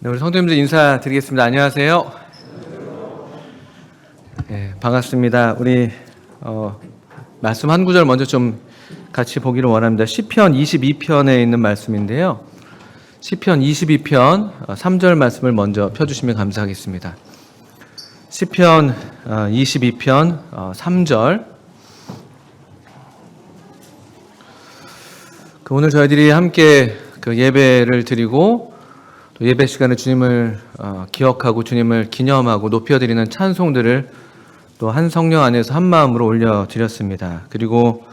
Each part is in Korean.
네, 우리 성도님들 인사드리겠습니다. 안녕하세요. 네, 반갑습니다. 우리 말씀 한 구절 먼저 좀 같이 보기를 원합니다. 시편 22편에 있는 말씀인데요. 시편 22편 3절 말씀을 먼저 펴주시면 감사하겠습니다. 시편 22편 3절. 오늘 저희들이 함께 예배를 드리고 또 예배 시간에 주님을 기억하고 주님을 기념하고 높여드리는 찬송들을 또 한 성령 안에서 한 마음으로 올려드렸습니다. 그리고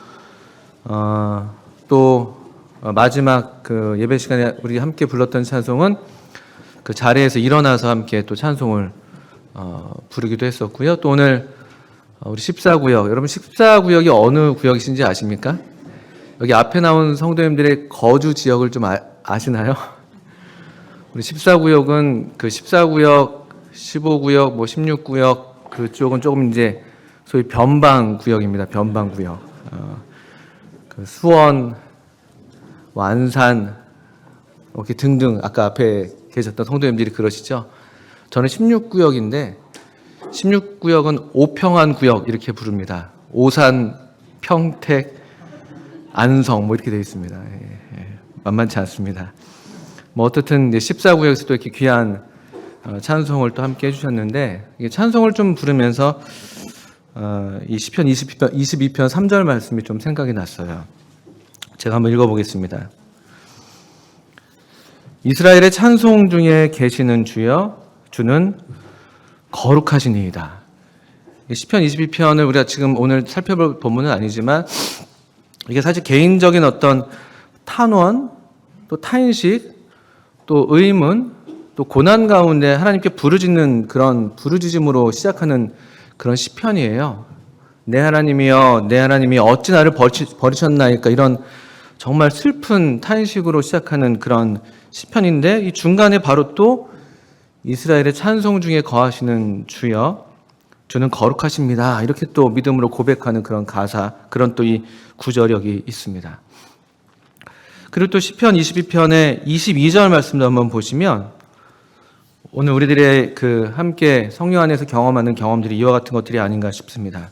또 마지막 예배 시간에 우리 함께 불렀던 찬송은 그 자리에서 일어나서 함께 또 찬송을 부르기도 했었고요. 또 오늘 우리 14구역, 여러분 14구역이 어느 구역이신지 아십니까? 여기 앞에 나온 성도님들의 거주 지역을 좀 아시나요? 우리 14구역은 그 14구역, 15구역, 16구역 그쪽은 조금 이제 소위 변방 구역입니다. 변방 구역. 그 수원, 안산 이렇게 등등 아까 앞에 계셨던 성도님들이 그러시죠. 저는 16구역인데 16구역은 오평안 구역 이렇게 부릅니다. 오산, 평택, 안성 이렇게 되어 있습니다. 만만치 않습니다. 어떻든 14구역에서 또 이렇게 귀한 찬송을 또 함께 해주셨는데, 찬송을 좀 부르면서 이 시편 22편 3절 말씀이 좀 생각이 났어요. 제가 한번 읽어보겠습니다. 이스라엘의 찬송 중에 계시는 주여, 주는 거룩하시니이다. 시편 22편을 우리가 지금 오늘 살펴볼 본문은 아니지만 이게 사실 개인적인 어떤 탄원, 또 탄식, 또 의문, 또 고난 가운데 하나님께 부르짖는 그런 부르짖음으로 시작하는 그런 시편이에요. 내 하나님이여, 내 하나님이 어찌 나를 버리셨나이까, 이런 정말 슬픈 탄식으로 시작하는 그런 시편인데, 이 중간에 바로 또 이스라엘의 찬송 중에 거하시는 주여, 주는 거룩하십니다, 이렇게 또 믿음으로 고백하는 그런 가사, 그런 또 이 구절력이 있습니다. 그리고 또 시편 22편의 22절 말씀도 한번 보시면, 오늘 우리들의 함께 성령 안에서 경험하는 경험들이 이와 같은 것들이 아닌가 싶습니다.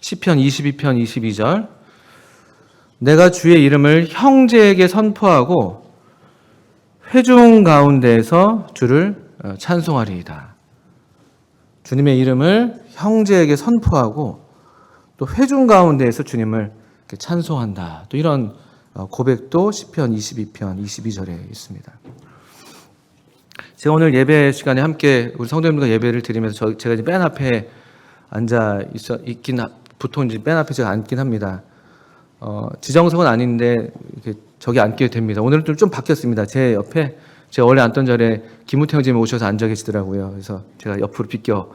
시편 22편 22절. 내가 주의 이름을 형제에게 선포하고 회중 가운데에서 주를 찬송하리이다. 주님의 이름을 형제에게 선포하고 또 회중 가운데에서 주님을 찬송한다. 또 이런 고백도 시편 22편 22절에 있습니다. 제가 오늘 예배 시간에 함께 우리 성도님들과 예배를 드리면서 제가 이제 맨 앞에 보통 이제 맨 앞에 제가 앉긴 합니다. 지정석은 아닌데 이렇게 저기 앉게 됩니다. 오늘은 좀 바뀌었습니다. 제 옆에 제가 원래 앉던 자리에 김우태 형님이 오셔서 앉아 계시더라고요. 그래서 제가 옆으로 비껴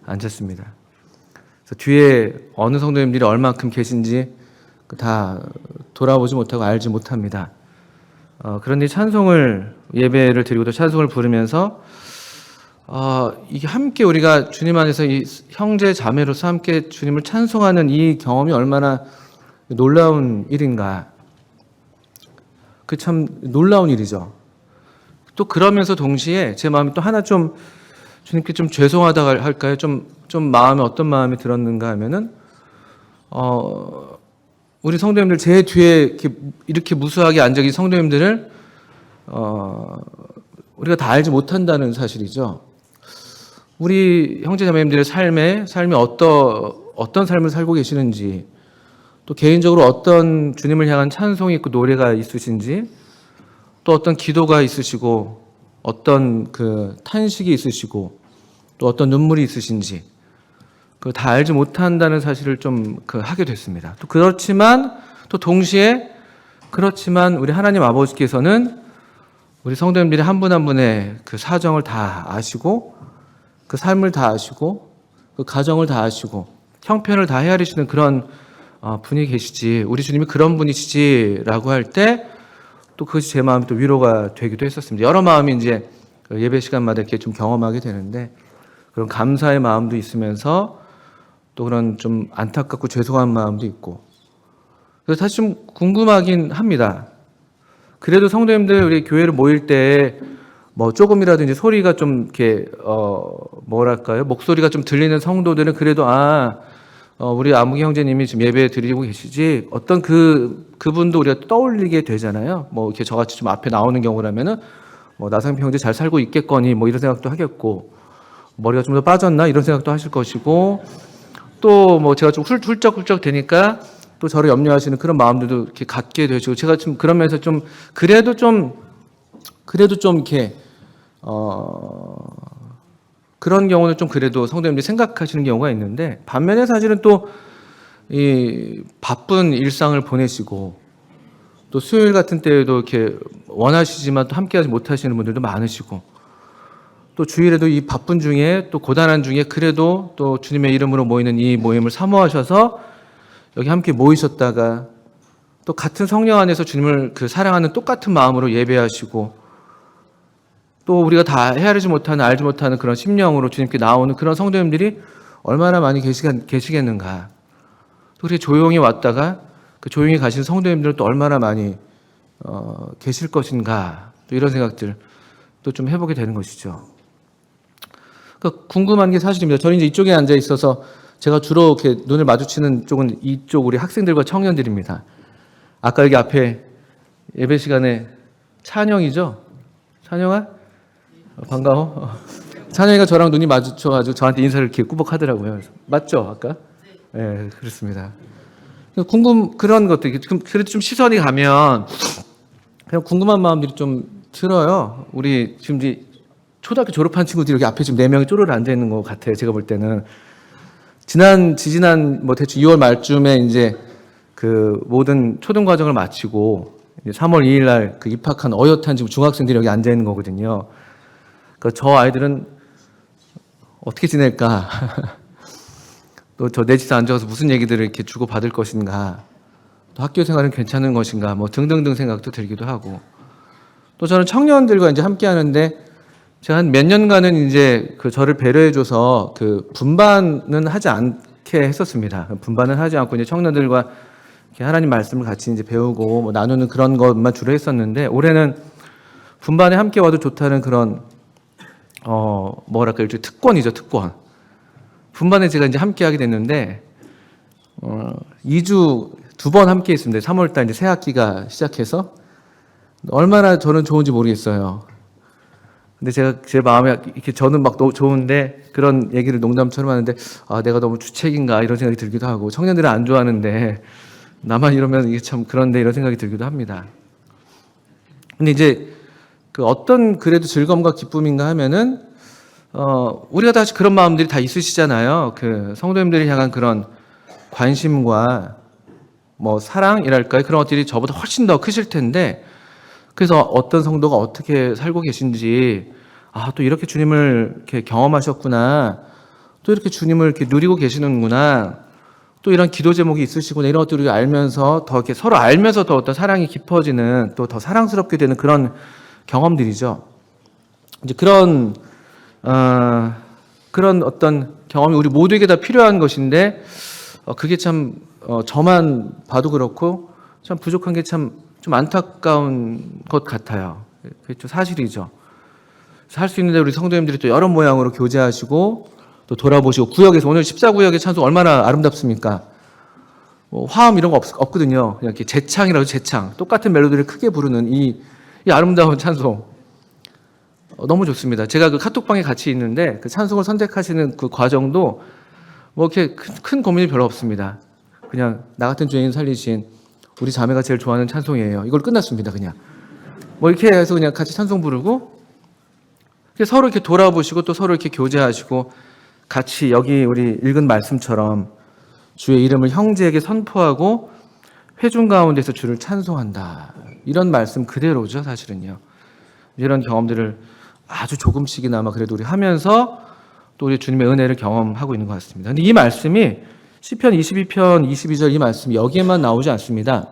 앉았습니다. 그래서 뒤에 어느 성도님들이 얼마큼 계신지 다 돌아보지 못하고 알지 못합니다. 그런데 찬송을 예배를 드리고 또 찬송을 부르면서 이게 함께 우리가 주님 안에서 이 형제 자매로서 함께 주님을 찬송하는 이 경험이 얼마나 놀라운 일인가. 그 참 놀라운 일이죠. 또 그러면서 동시에 제 마음이 또 하나 좀 주님께 좀 죄송하다 할까요? 좀 마음에 어떤 마음이 들었는가 하면은 우리 성도님들 제 뒤에 이렇게 무수하게 앉아 계신 성도님들을 우리가 다 알지 못한다는 사실이죠. 우리 형제자매님들의 삶이 어떤 삶을 살고 계시는지, 또 개인적으로 어떤 주님을 향한 찬송이 있고 노래가 있으신지, 또 어떤 기도가 있으시고 어떤 탄식이 있으시고 또 어떤 눈물이 있으신지 그걸 다 알지 못한다는 사실을 좀 하게 됐습니다. 또 그렇지만 또 동시에 우리 하나님 아버지께서는 우리 성도님들이 한 분 한 분의 그 사정을 다 아시고 그 삶을 다 아시고 그 가정을 다 아시고 형편을 다 헤아리시는 그런 분이 계시지, 우리 주님이 그런 분이시지라고 할 때 또 그것이 제 마음이 또 위로가 되기도 했었습니다. 여러 마음이 이제 예배 시간마다 이렇게 좀 경험하게 되는데, 그런 감사의 마음도 있으면서 또 그런 좀 안타깝고 죄송한 마음도 있고, 그래서 사실 좀 궁금하긴 합니다. 그래도 성도님들 우리 교회를 모일 때 뭐 조금이라도 이제 소리가 좀 이렇게 뭐랄까요, 목소리가 좀 들리는 성도들은 그래도 우리 아무개 형제님이 지금 예배 드리고 계시지, 어떤 그분도 우리가 떠올리게 되잖아요. 뭐 이렇게 저같이 좀 앞에 나오는 경우라면은 뭐 나상표 형제 잘 살고 있겠거니 뭐 이런 생각도 하겠고, 머리가 좀 더 빠졌나 이런 생각도 하실 것이고, 또 뭐 제가 좀 훌쩍훌쩍 되니까 또 저를 염려하시는 그런 마음들도 이렇게 갖게 되시고, 제가 좀 그러면서 좀 그래도 좀 이렇게 그런 경우는 좀 그래도 성도님들이 생각하시는 경우가 있는데, 반면에 사실은 또 이 바쁜 일상을 보내시고 또 수요일 같은 때에도 이렇게 원하시지만 또 함께하지 못하시는 분들도 많으시고, 또 주일에도 이 바쁜 중에 또 고단한 중에 그래도 또 주님의 이름으로 모이는 이 모임을 사모하셔서 여기 함께 모이셨다가 또 같은 성령 안에서 주님을 사랑하는 똑같은 마음으로 예배하시고, 또 우리가 다 헤아리지 못하는, 알지 못하는 그런 심령으로 주님께 나오는 그런 성도님들이 얼마나 많이 계시겠는가. 또 그렇게 조용히 왔다가 그 조용히 가신 성도님들은 또 얼마나 많이 계실 것인가. 또 이런 생각들 또 좀 해보게 되는 것이죠. 그러니까 궁금한 게 사실입니다. 저는 이제 이쪽에 앉아 있어서 제가 주로 이렇게 눈을 마주치는 쪽은 이쪽 우리 학생들과 청년들입니다. 아까 여기 앞에 예배 시간에 찬영이죠? 찬영아? 반가워. 찬영이가 저랑 눈이 마주쳐가지고 저한테 인사를 이렇게 꾸벅 하더라고요. 맞죠? 아까? 네, 그렇습니다. 그런 것들, 그래도 좀 시선이 가면 그냥 궁금한 마음들이 좀 들어요. 우리 지금 이제 초등학교 졸업한 친구들이 여기 앞에 지금 4명이 쪼르르 앉아있는 것 같아요. 제가 볼 때는. 지난 뭐 대충 2월 말쯤에 이제 그 모든 초등 과정을 마치고 3월 2일 날 그 입학한 어엿한 지금 중학생들이 여기 앉아있는 거거든요. 저 아이들은 어떻게 지낼까? 또 저 내 집에 앉아서 무슨 얘기들을 이렇게 주고 받을 것인가? 또 학교 생활은 괜찮은 것인가? 뭐 등등등 생각도 들기도 하고. 또 저는 청년들과 이제 함께 하는데, 제가 한 몇 년간은 이제 저를 배려해줘서 분반은 하지 않게 했었습니다. 분반은 하지 않고 이제 청년들과 이렇게 하나님 말씀을 같이 이제 배우고 뭐 나누는 그런 것만 주로 했었는데, 올해는 분반에 함께 와도 좋다는 그런 뭐랄까, 일종의 특권이죠, 특권. 분반에 제가 이제 함께 하게 됐는데, 2주 2번 함께 했습니다. 3월달 이제 새 학기가 시작해서. 얼마나 저는 좋은지 모르겠어요. 근데 제 마음에 이렇게 저는 막 너무 좋은데 그런 얘기를 농담처럼 하는데, 내가 너무 주책인가 이런 생각이 들기도 하고, 청년들은 안 좋아하는데 나만 이러면 이게 참 그런데 이런 생각이 들기도 합니다. 근데 이제 어떤 그래도 즐거움과 기쁨인가 하면은 우리가 다 그런 마음들이 다 있으시잖아요. 성도님들이 향한 그런 관심과 뭐 사랑이랄까요? 그런 것들이 저보다 훨씬 더 크실 텐데, 그래서 어떤 성도가 어떻게 살고 계신지, 또 이렇게 주님을 이렇게 경험하셨구나, 또 이렇게 주님을 이렇게 누리고 계시는구나, 또 이런 기도 제목이 있으시구나, 이런 것들을 알면서 더 이렇게 서로 알면서 더 어떤 사랑이 깊어지는, 또 더 사랑스럽게 되는 그런 경험들이죠. 이제 그런 어떤 경험이 우리 모두에게 다 필요한 것인데, 그게 참 저만 봐도 그렇고 참 부족한 게 좀 안타까운 것 같아요. 그게 좀 사실이죠. 할 수 있는데 우리 성도님들이 또 여러 모양으로 교제하시고 또 돌아보시고, 구역에서 오늘 14구역의 찬송 얼마나 아름답습니까? 화음 이런 거 없거든요. 그냥 이렇게 재창이라도 재창, 똑같은 멜로디를 크게 부르는 이 아름다운 찬송 너무 좋습니다. 제가 카톡방에 같이 있는데 찬송을 선택하시는 그 과정도 뭐 이렇게 큰 고민이 별로 없습니다. 그냥 나 같은 죄인 살리신 우리 자매가 제일 좋아하는 찬송이에요. 이걸 끝났습니다. 그냥 뭐 이렇게 해서 그냥 같이 찬송 부르고, 서로 이렇게 돌아보시고 또 서로 이렇게 교제하시고, 같이 여기 우리 읽은 말씀처럼 주의 이름을 형제에게 선포하고 회중 가운데서 주를 찬송한다, 이런 말씀 그대로죠. 사실은요. 이런 경험들을 아주 조금씩이나마 그래도 우리 하면서 또 우리 주님의 은혜를 경험하고 있는 것 같습니다. 근데 이 말씀이 시편 22편 22절 이 말씀이 여기에만 나오지 않습니다.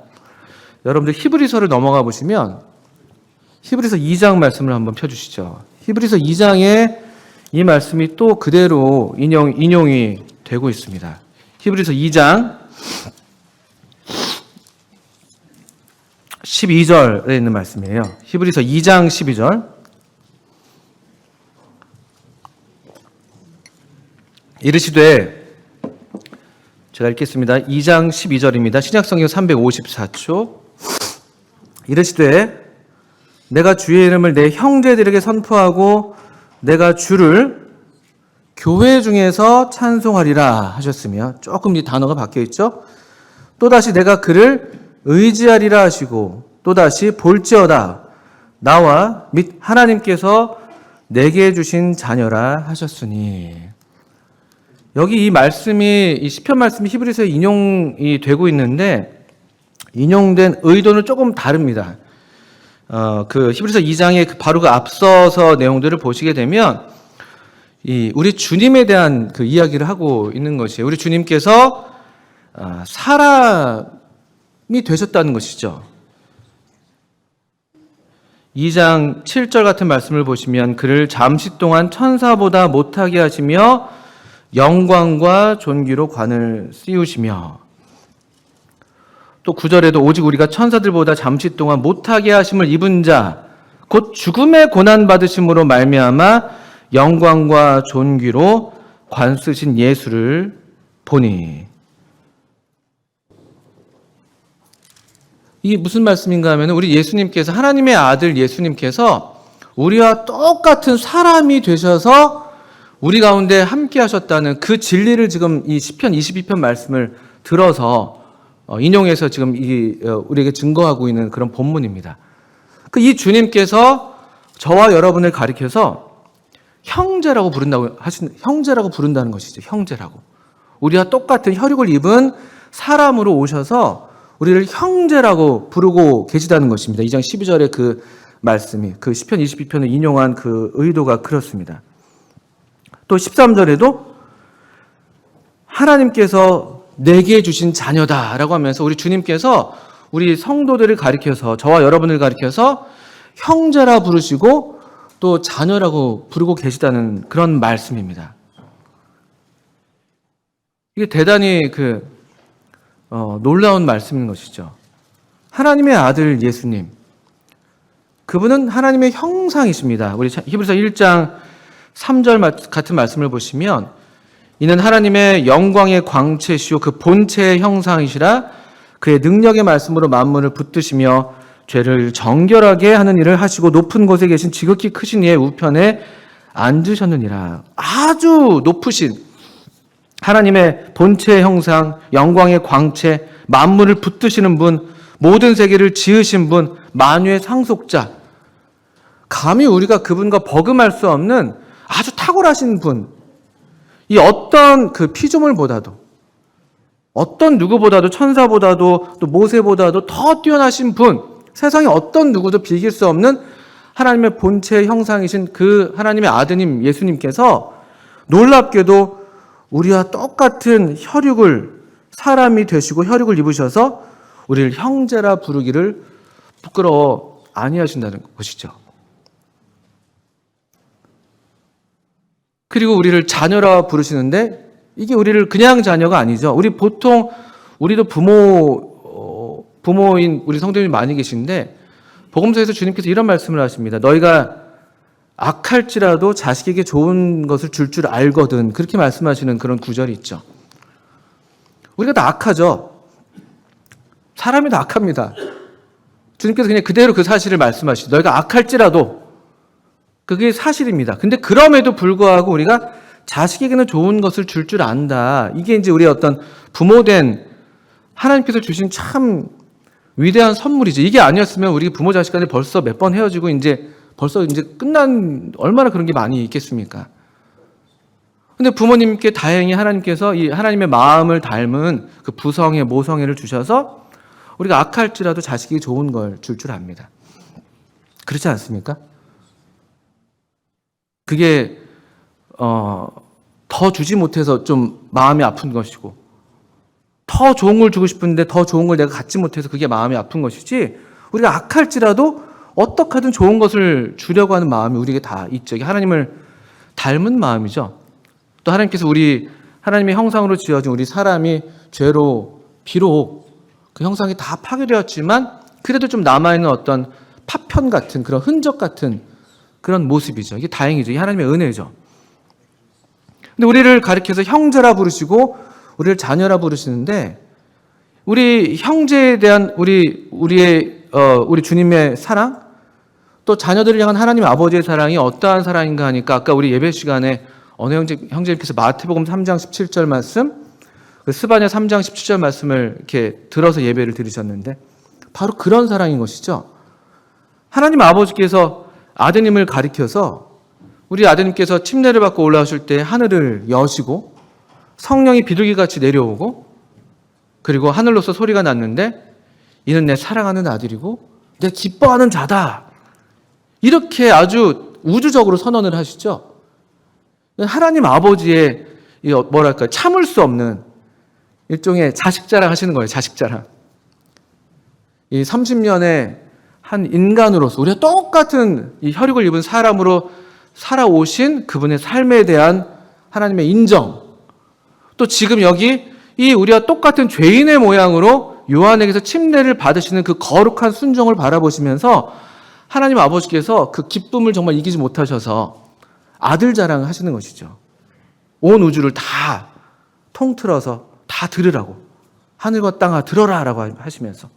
여러분들 히브리서를 넘어가 보시면 히브리서 2장 말씀을 한번 펴주시죠. 히브리서 2장에 이 말씀이 또 그대로 인용이 되고 있습니다. 히브리서 2장 12절에 있는 말씀이에요. 히브리서 2장 12절. 이르시되, 제가 읽겠습니다. 2장 12절입니다. 신약성경 354초. 이르시되 내가 주의 이름을 내 형제들에게 선포하고 내가 주를 교회 중에서 찬송하리라 하셨으며, 조금 이 단어가 바뀌어 있죠. 또다시 내가 그를 의지하리라 하시고 또다시 볼지어다 나와 및 하나님께서 내게 주신 자녀라 하셨으니. 여기 이 말씀이, 이 시편 말씀이 히브리서에 인용이 되고 있는데 인용된 의도는 조금 다릅니다. 그 히브리서 2장에 바로 그 앞서서 내용들을 보시게 되면 우리 주님에 대한 그 이야기를 하고 있는 것이에요. 우리 주님께서 사람이 되셨다는 것이죠. 2장 7절 같은 말씀을 보시면 그를 잠시 동안 천사보다 못하게 하시며 영광과 존귀로 관을 씌우시며, 또 9절에도 오직 우리가 천사들보다 잠시 동안 못하게 하심을 입은 자 곧 죽음의 고난 받으심으로 말미암아 영광과 존귀로 관 쓰신 예수를 보니. 이게 무슨 말씀인가 하면 우리 예수님께서, 하나님의 아들 예수님께서 우리와 똑같은 사람이 되셔서 우리 가운데 함께 하셨다는 그 진리를 지금 이 시편 22편 말씀을 들어서 인용해서 지금 우리에게 증거하고 있는 그런 본문입니다. 이 주님께서 저와 여러분을 가리켜서 형제라고 부른다는 것이죠. 형제라고. 우리와 똑같은 혈육을 입은 사람으로 오셔서 우리를 형제라고 부르고 계시다는 것입니다. 2장 12절의 그 말씀이, 그 시편 22편을 인용한 그 의도가 그렇습니다. 또 13절에도 하나님께서 내게 주신 자녀다라고 하면서 우리 주님께서 우리 성도들을 가리켜서, 저와 여러분을 가리켜서 형제라 부르시고 또 자녀라고 부르고 계시다는 그런 말씀입니다. 이게 대단히 놀라운 말씀인 것이죠. 하나님의 아들 예수님, 그분은 하나님의 형상이십니다. 우리 히브리서 1장 3절 같은 말씀을 보시면 이는 하나님의 영광의 광채시오 그 본체의 형상이시라 그의 능력의 말씀으로 만물을 붙드시며 죄를 정결하게 하는 일을 하시고 높은 곳에 계신 지극히 크신 이의 우편에 앉으셨느니라. 아주 높으신 하나님의 본체의 형상, 영광의 광채, 만물을 붙드시는 분, 모든 세계를 지으신 분, 만유의 상속자, 감히 우리가 그분과 버금할 수 없는 아주 탁월하신 분, 이 어떤 그 피조물보다도, 어떤 누구보다도, 천사보다도 또 모세보다도 더 뛰어나신 분, 세상에 어떤 누구도 비길 수 없는 하나님의 본체의 형상이신 그 하나님의 아드님 예수님께서 놀랍게도 우리와 똑같은 혈육을, 사람이 되시고 혈육을 입으셔서 우리를 형제라 부르기를 부끄러워 아니하신다는 것이죠. 그리고 우리를 자녀라 부르시는데 이게 우리를 그냥 자녀가 아니죠. 우리도 부모인 우리 성도님이 많이 계신데 복음서에서 주님께서 이런 말씀을 하십니다. 너희가 악할지라도 자식에게 좋은 것을 줄 알거든. 그렇게 말씀하시는 그런 구절이 있죠. 우리가 다 악하죠. 사람이 다 악합니다. 주님께서 그냥 그대로 그 사실을 말씀하시죠. 너희가 악할지라도, 그게 사실입니다. 근데 그럼에도 불구하고 우리가 자식에게는 좋은 것을 줄 안다. 이게 이제 우리의 어떤 부모된 하나님께서 주신 참 위대한 선물이죠. 이게 아니었으면 우리 부모 자식 간에 벌써 몇 번 헤어지고 벌써 끝난, 얼마나 그런 게 많이 있겠습니까? 근데 부모님께 다행히 하나님께서 이 하나님의 마음을 닮은 그 부성애, 모성애를 주셔서 우리가 악할지라도 자식이 좋은 걸 줄 압니다. 그렇지 않습니까? 그게 더 주지 못해서 좀 마음이 아픈 것이고, 더 좋은 걸 주고 싶은데 더 좋은 걸 내가 갖지 못해서 그게 마음이 아픈 것이지, 우리가 악할지라도 어떻게 하든 좋은 것을 주려고 하는 마음이 우리에게 다 있죠. 이게 하나님을 닮은 마음이죠. 또 하나님께서 하나님의 형상으로 지어진 우리 사람이 죄로 비록 그 형상이 다 파괴되었지만 그래도 좀 남아있는 어떤 파편 같은 그런 흔적 같은 그런 모습이죠. 이게 다행이죠. 이 하나님의 은혜죠. 근데 우리를 가리켜서 형제라 부르시고 우리를 자녀라 부르시는데, 우리 형제에 대한 우리 주님의 사랑, 또 자녀들을 향한 하나님 아버지의 사랑이 어떠한 사랑인가 하니까, 아까 우리 예배 시간에 어느 형제님께서 마태복음 3장 17절 말씀, 스바냐 3장 17절 말씀을 이렇게 들어서 예배를 드리셨는데, 바로 그런 사랑인 것이죠. 하나님 아버지께서 아드님을 가리켜서, 우리 아드님께서 침례를 받고 올라오실 때 하늘을 여시고 성령이 비둘기같이 내려오고, 그리고 하늘로서 소리가 났는데 이는 내 사랑하는 아들이고 내 기뻐하는 자다, 이렇게 아주 우주적으로 선언을 하시죠. 하나님 아버지의 뭐랄까, 참을 수 없는 일종의 자식 자랑 하시는 거예요. 자식 자랑. 이 30년의 한 인간으로서 우리가 똑같은 이 혈육을 입은 사람으로 살아오신 그분의 삶에 대한 하나님의 인정, 또 지금 여기 이 우리와 똑같은 죄인의 모양으로 요한에게서 침례를 받으시는 그 거룩한 순종을 바라보시면서 하나님 아버지께서 그 기쁨을 정말 이기지 못하셔서 아들 자랑을 하시는 것이죠. 온 우주를 다 통틀어서 다 들으라고, 하늘과 땅아 들어라 라고 하시면서,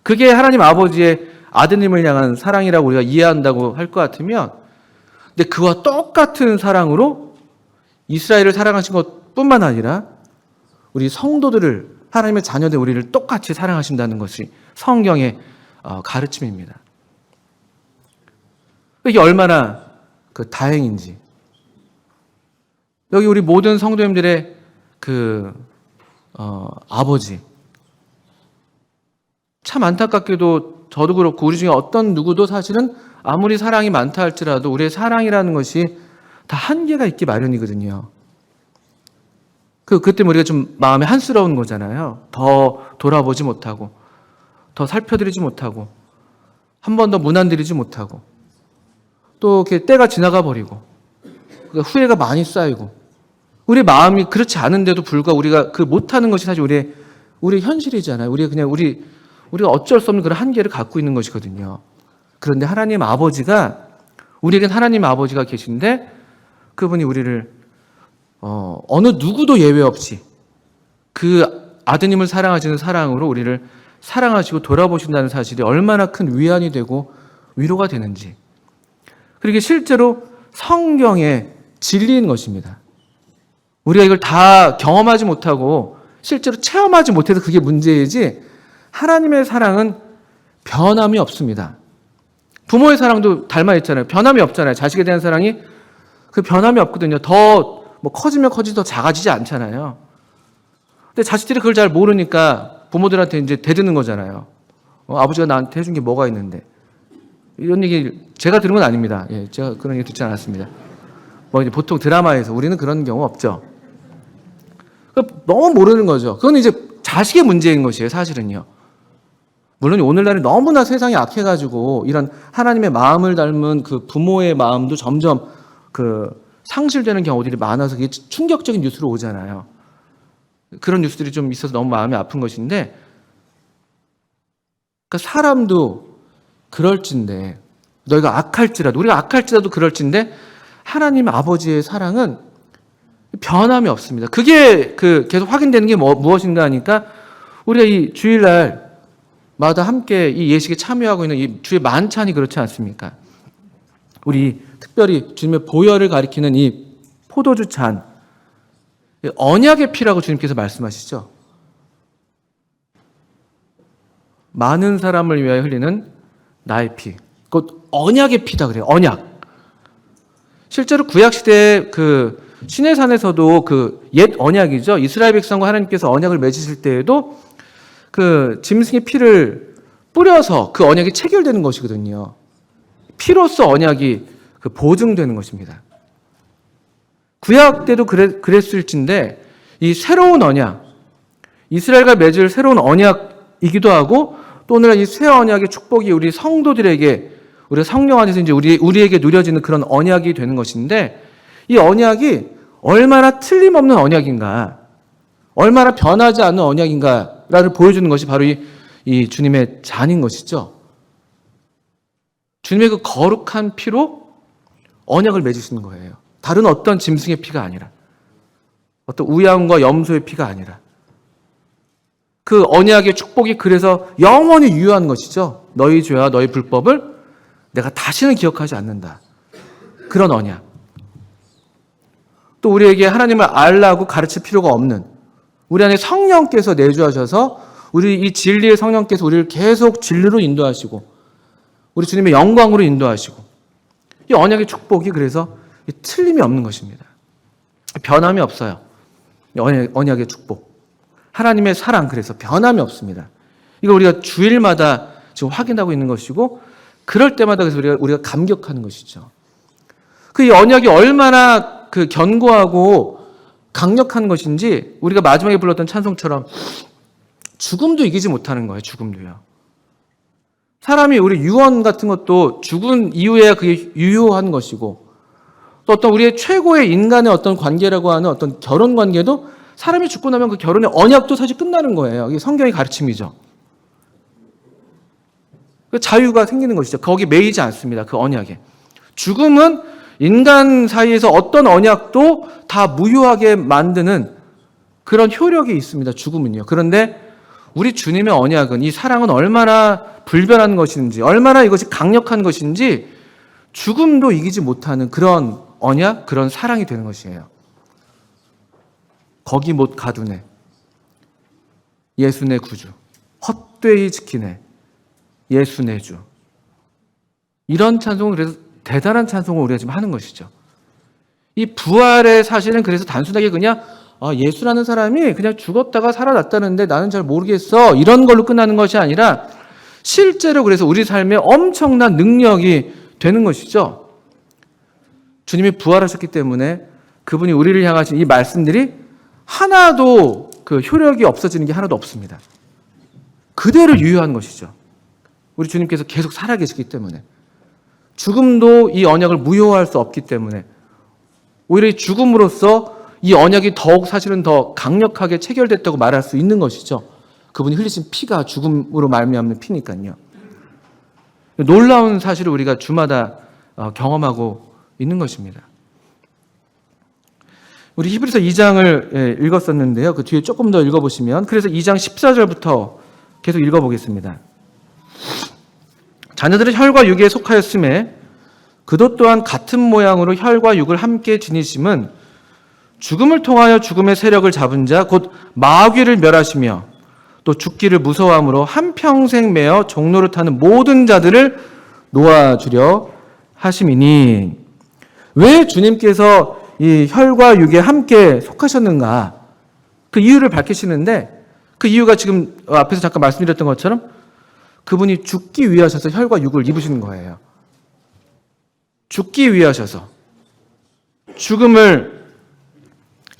그게 하나님 아버지의 아드님을 향한 사랑이라고 우리가 이해한다고 할 것 같으면, 근데 그와 똑같은 사랑으로 이스라엘을 사랑하신 것뿐만 아니라 우리 성도들을, 하나님의 자녀들 우리를 똑같이 사랑하신다는 것이 성경의 가르침입니다. 이게 얼마나 다행인지, 여기 우리 모든 성도님들의 아버지, 참 안타깝게도 저도 그렇고 우리 중에 어떤 누구도 사실은 아무리 사랑이 많다 할지라도 우리의 사랑이라는 것이 다 한계가 있기 마련이거든요. 그때 우리가 좀 마음이 한스러운 거잖아요. 더 돌아보지 못하고, 더 살펴드리지 못하고, 한 번 더 문안드리지 못하고, 또 이렇게 때가 지나가 버리고, 그러니까 후회가 많이 쌓이고, 우리 마음이 그렇지 않은데도 불구하고 우리가 그 못하는 것이 사실 우리의 현실이잖아요. 우리가 어쩔 수 없는 그런 한계를 갖고 있는 것이거든요. 그런데 하나님 아버지가, 우리에겐 하나님 아버지가 계신데 그분이 우리를 어느 누구도 예외 없이 그 아드님을 사랑하시는 사랑으로 우리를 사랑하시고 돌아보신다는 사실이 얼마나 큰 위안이 되고 위로가 되는지, 그리고 이게 실제로 성경의 진리인 것입니다. 우리가 이걸 다 경험하지 못하고 실제로 체험하지 못해서 그게 문제이지, 하나님의 사랑은 변함이 없습니다. 부모의 사랑도 닮아 있잖아요. 변함이 없잖아요. 자식에 대한 사랑이 그 변함이 없거든요. 더 커지면 커지지 더 작아지지 않잖아요. 근데 자식들이 그걸 잘 모르니까 부모들한테 이제 대드는 거잖아요. 아버지가 나한테 해준 게 뭐가 있는데. 이런 얘기 제가 들은 건 아닙니다. 예, 제가 그런 얘기 듣지 않았습니다. 이제 보통 드라마에서 우리는 그런 경우 없죠. 너무 모르는 거죠. 그건 이제 자식의 문제인 것이에요, 사실은요. 물론 오늘날에 너무나 세상이 악해가지고 이런 하나님의 마음을 닮은 그 부모의 마음도 점점 상실되는 경우들이 많아서 그게 충격적인 뉴스로 오잖아요. 그런 뉴스들이 좀 있어서 너무 마음이 아픈 것인데, 그러니까 사람도 그럴진데, 너희가 악할지라도, 우리가 악할지라도 그럴진데 하나님 아버지의 사랑은 변함이 없습니다. 그게 계속 확인되는 게 무엇인가 하니까, 우리가 이 주일날마다 함께 이 예식에 참여하고 있는 이 주의 만찬이 그렇지 않습니까? 우리 특별히 주님의 보혈을 가리키는 이 포도주 잔, 언약의 피라고 주님께서 말씀하시죠. 많은 사람을 위하여 흘리는 나의 피, 곧 언약의 피다 그래요. 언약. 실제로 구약시대에 시내산에서도 옛 언약이죠. 이스라엘 백성과 하나님께서 언약을 맺으실 때에도 짐승의 피를 뿌려서 그 언약이 체결되는 것이거든요. 피로써 언약이 보증되는 것입니다. 구약 때도 그랬을진데, 이 새로운 언약, 이스라엘과 맺을 새로운 언약이기도 하고, 또 오늘날 이 새 언약의 축복이 우리 성도들에게, 우리 성령 안에서 이제 우리에게 누려지는 그런 언약이 되는 것인데, 이 언약이 얼마나 틀림없는 언약인가, 얼마나 변하지 않는 언약인가를 보여주는 것이 바로 이 주님의 잔인 것이죠. 주님의 그 거룩한 피로 언약을 맺으시는 거예요. 다른 어떤 짐승의 피가 아니라, 어떤 우양과 염소의 피가 아니라, 그 언약의 축복이 그래서 영원히 유효한 것이죠. 너희 죄와 너희 불법을 내가 다시는 기억하지 않는다. 그런 언약. 또 우리에게 하나님을 알라고 가르칠 필요가 없는, 우리 안에 성령께서 내주하셔서 우리 이 진리의 성령께서 우리를 계속 진리로 인도하시고 우리 주님의 영광으로 인도하시고, 이 언약의 축복이 그래서 틀림이 없는 것입니다. 변함이 없어요. 언약의 축복. 하나님의 사랑, 그래서 변함이 없습니다. 이거 우리가 주일마다 지금 확인하고 있는 것이고, 그럴 때마다 그래서 우리가 감격하는 것이죠. 그 이 언약이 얼마나 그 견고하고 강력한 것인지 우리가 마지막에 불렀던 찬송처럼 죽음도 이기지 못하는 거예요. 죽음도요. 사람이 우리 유언 같은 것도 죽은 이후에야 그게 유효한 것이고, 또 어떤 우리의 최고의 인간의 어떤 관계라고 하는 어떤 결혼 관계도 사람이 죽고 나면 그 결혼의 언약도 사실 끝나는 거예요. 이게 성경의 가르침이죠. 그 자유가 생기는 것이죠. 거기 매이지 않습니다. 그 언약에. 죽음은 인간 사이에서 어떤 언약도 다 무효하게 만드는 그런 효력이 있습니다. 죽음은요. 그런데 우리 주님의 언약은, 이 사랑은 얼마나 불변한 것인지, 얼마나 이것이 강력한 것인지 죽음도 이기지 못하는 그런 언약, 그런 사랑이 되는 것이에요. 거기 못 가두네, 예수 내 구주, 헛되이 지키네, 예수 내 주. 이런 찬송을, 그래서 대단한 찬송을 우리가 지금 하는 것이죠. 이 부활의 사실은 그래서 단순하게 그냥 예수라는 사람이 그냥 죽었다가 살아났다는데 나는 잘 모르겠어, 이런 걸로 끝나는 것이 아니라 실제로 그래서 우리 삶에 엄청난 능력이 되는 것이죠. 주님이 부활하셨기 때문에 그분이 우리를 향하신 이 말씀들이 하나도 그 효력이 없어지는 게 하나도 없습니다. 그대로 유효한 것이죠. 우리 주님께서 계속 살아계시기 때문에, 죽음도 이 언약을 무효화할 수 없기 때문에, 오히려 이 죽음으로써 이 언약이 더욱 사실은 더 강력하게 체결됐다고 말할 수 있는 것이죠. 그분이 흘리신 피가 죽음으로 말미암는 피니까요. 놀라운 사실을 우리가 주마다 경험하고 있는 것입니다. 우리 히브리서 2장을 읽었었는데요. 그 뒤에 조금 더 읽어보시면, 그래서 2장 14절부터 계속 읽어보겠습니다. 자녀들은 혈과 육에 속하였음에 그도 또한 같은 모양으로 혈과 육을 함께 지니심은 죽음을 통하여 죽음의 세력을 잡은 자 곧 마귀를 멸하시며 또 죽기를 무서워함으로 한평생 매어 종로를 타는 모든 자들을 놓아주려 하심이니. 왜 주님께서 이 혈과 육에 함께 속하셨는가, 그 이유를 밝히시는데, 그 이유가 지금 앞에서 잠깐 말씀드렸던 것처럼 그분이 죽기 위하셔서 혈과 육을 입으시는 거예요. 죽기 위하셔서 죽음을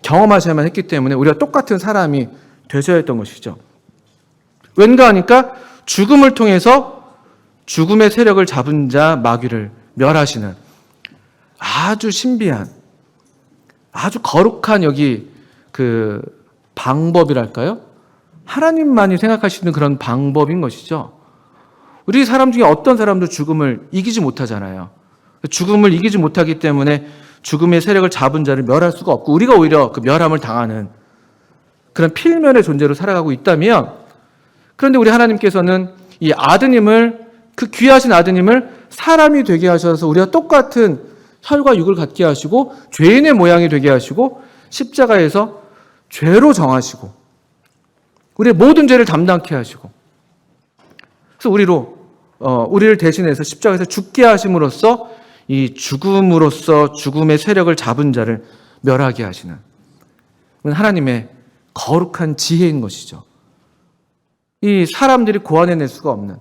경험하셔야만 했기 때문에 우리가 똑같은 사람이 되셔야 했던 것이죠. 왠가 하니까 죽음을 통해서 죽음의 세력을 잡은 자 마귀를 멸하시는 아주 신비한, 아주 거룩한 여기 그 방법이랄까요? 하나님만이 생각하시는 그런 방법인 것이죠. 우리 사람 중에 어떤 사람도 죽음을 이기지 못하잖아요. 죽음을 이기지 못하기 때문에 죽음의 세력을 잡은 자를 멸할 수가 없고, 우리가 오히려 그 멸함을 당하는 그런 필면의 존재로 살아가고 있다면, 그런데 우리 하나님께서는 이 아드님을, 그 귀하신 아드님을 사람이 되게 하셔서 우리가 똑같은 혈과 육을 갖게 하시고 죄인의 모양이 되게 하시고 십자가에서 죄로 정하시고 우리의 모든 죄를 담당케 하시고, 그래서 우리를 대신해서 십자가에서 죽게 하심으로써 이 죽음으로써 죽음의 세력을 잡은 자를 멸하게 하시는 하나님의 거룩한 지혜인 것이죠. 이 사람들이 고안해낼 수가 없는,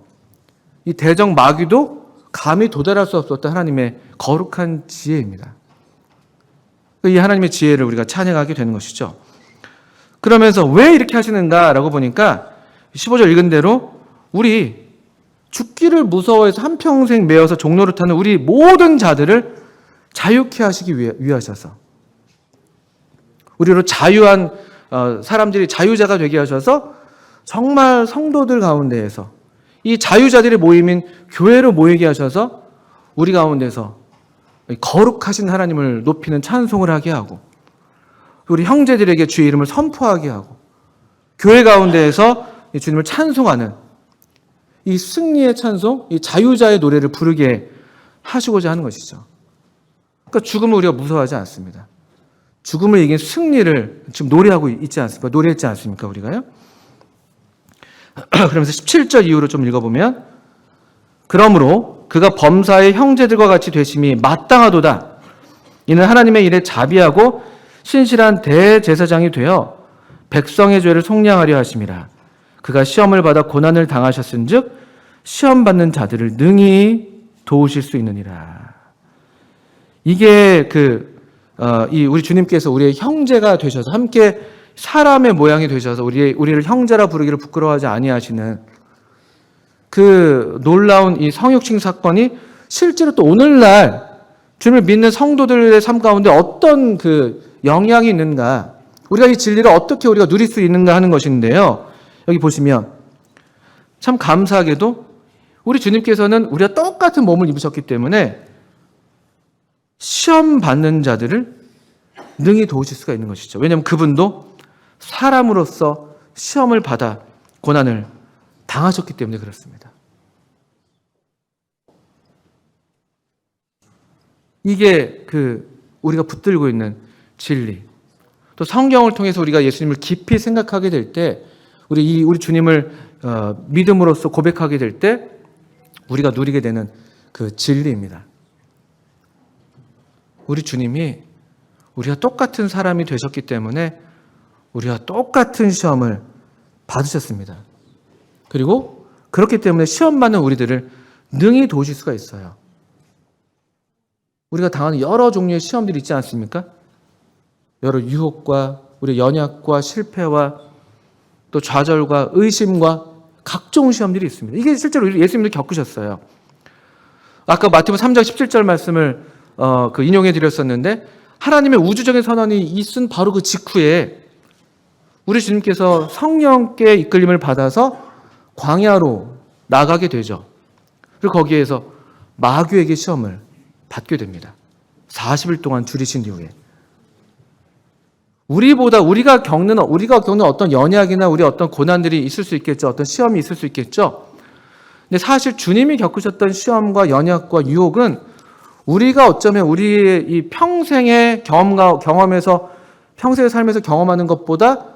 이 대적 마귀도 감히 도달할 수 없었던 하나님의 거룩한 지혜입니다. 이 하나님의 지혜를 우리가 찬양하게 되는 것이죠. 그러면서 왜 이렇게 하시는가라고 보니까 15절 읽은 대로 우리 죽기를 무서워해서 한평생 매어서 종로를 타는 우리 모든 자들을 자유케 하시기 위하셔서, 우리로 자유한 사람들이 자유자가 되게 하셔서 정말 성도들 가운데에서 이 자유자들의 모임인 교회로 모이게 하셔서 우리 가운데서 거룩하신 하나님을 높이는 찬송을 하게 하고, 우리 형제들에게 주의 이름을 선포하게 하고, 교회 가운데에서 주님을 찬송하는 이 승리의 찬송, 이 자유자의 노래를 부르게 하시고자 하는 것이죠. 그러니까 죽음을 우리가 무서워하지 않습니다. 죽음을 이긴 승리를 지금 노래하고 있지 않습니까? 노래했지 않습니까? 우리가요? 그러면서 17절 이후로 좀 읽어보면, 그러므로 그가 범사의 형제들과 같이 되심이 마땅하도다. 이는 하나님의 일에 자비하고 신실한 대제사장이 되어 백성의 죄를 속량하려 하심이라. 그가 시험을 받아 고난을 당하셨은즉 시험 받는 자들을 능히 도우실 수 있느니라. 이게 우리 주님께서 우리의 형제가 되셔서 함께 사람의 모양이 되셔서 우리를 형제라 부르기를 부끄러워하지 아니하시는 그 놀라운 이 성육신 사건이 실제로 또 오늘날 주님을 믿는 성도들의 삶 가운데 어떤 그 영향이 있는가, 우리가 이 진리를 어떻게 우리가 누릴 수 있는가 하는 것인데요. 여기 보시면 참 감사하게도 우리 주님께서는 우리와 똑같은 몸을 입으셨기 때문에 시험 받는 자들을 능히 도우실 수가 있는 것이죠. 왜냐하면 그분도 사람으로서 시험을 받아 고난을 당하셨기 때문에 그렇습니다. 이게 우리가 붙들고 있는 진리. 또 성경을 통해서 우리가 예수님을 깊이 생각하게 될 때, 우리 주님을 믿음으로써 고백하게 될 때 우리가 누리게 되는 그 진리입니다. 우리 주님이 우리가 똑같은 사람이 되셨기 때문에 우리와 똑같은 시험을 받으셨습니다. 그리고 그렇기 때문에 시험 받는 우리들을 능히 도우실 수가 있어요. 우리가 당하는 여러 종류의 시험들이 있지 않습니까? 여러 유혹과 우리의 연약과 실패와 또 좌절과 의심과 각종 시험들이 있습니다. 이게 실제로 예수님도 겪으셨어요. 아까 마태복음 3장 17절 말씀을 인용해 드렸었는데, 하나님의 우주적인 선언이 있은 바로 그 직후에 우리 주님께서 성령께 이끌림을 받아서 광야로 나가게 되죠. 그리고 거기에서 마귀에게 시험을 받게 됩니다. 40일 동안 줄이신 이후에. 우리가 겪는 어떤 연약이나 우리 어떤 고난들이 있을 수 있겠죠. 어떤 시험이 있을 수 있겠죠. 근데 사실 주님이 겪으셨던 시험과 연약과 유혹은 우리가 어쩌면 우리의 이 평생의 경험에서, 평생의 삶에서 경험하는 것보다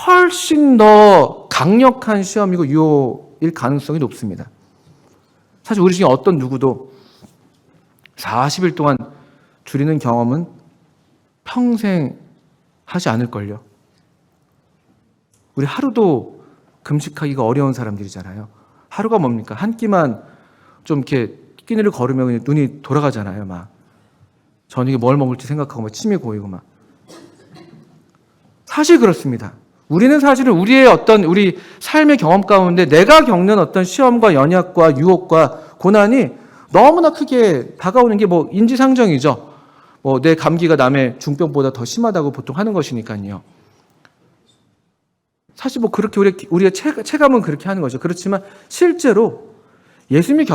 훨씬 더 강력한 시험이고 유혹일 가능성이 높습니다. 사실 우리 중에 어떤 누구도 40일 동안 줄이는 경험은 평생 하지 않을걸요. 우리 하루도 금식하기가 어려운 사람들이잖아요. 하루가 뭡니까? 한 끼만 좀 이렇게 끼니를 걸으면 눈이 돌아가잖아요. 막 저녁에 뭘 먹을지 생각하고 막 침이 고이고 막. 사실 그렇습니다. 우리는 사실은 우리 삶의 경험 가운데 내가 겪는 어떤 시험과 연약과 유혹과 고난이 너무나 크게 다가오는 게 인지상정이죠. 내 감기가 남의 중병보다 더 심하다고 보통 하는 것이니까요. 사실 그렇게 우리의 체감은 그렇게 하는 거죠. 그렇지만 실제로 예수님이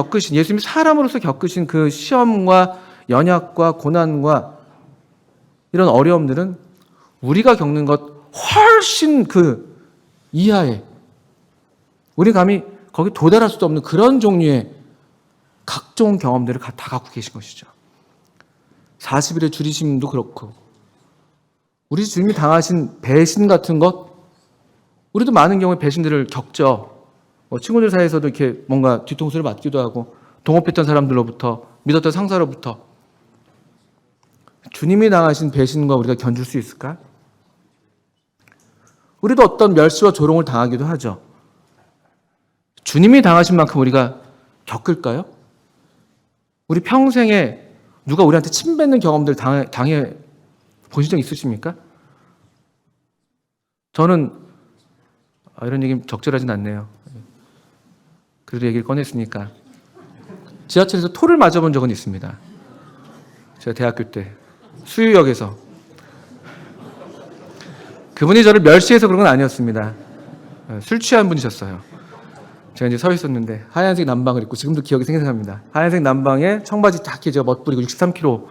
사람으로서 겪으신 그 시험과 연약과 고난과 이런 어려움들은 우리가 겪는 것 훨씬 이하에, 우리 감히 거기 도달할 수도 없는 그런 종류의 각종 경험들을 다 갖고 계신 것이죠. 40일의 줄이심도 그렇고, 우리 주님이 당하신 배신 같은 것, 우리도 많은 경우에 배신들을 겪죠. 친구들 사이에서도 이렇게 뭔가 뒤통수를 맞기도 하고, 동업했던 사람들로부터, 믿었던 상사로부터. 주님이 당하신 배신과 우리가 견줄 수 있을까? 우리도 어떤 멸시와 조롱을 당하기도 하죠. 주님이 당하신 만큼 우리가 겪을까요? 우리 평생에 누가 우리한테 침 뱉는 경험들 당해 보신 적 있으십니까? 저는 이런 얘기 적절하진 않네요. 그래도 얘기를 꺼냈으니까. 지하철에서 토를 맞아본 적은 있습니다. 제가 대학교 때 수유역에서. 그분이 저를 멸시해서 그런 건 아니었습니다. 술 취한 분이셨어요. 제가 이제 서 있었는데 하얀색 남방을 입고 지금도 기억이 생생합니다. 하얀색 남방에 청바지 딱 제가 멋부리고 63kg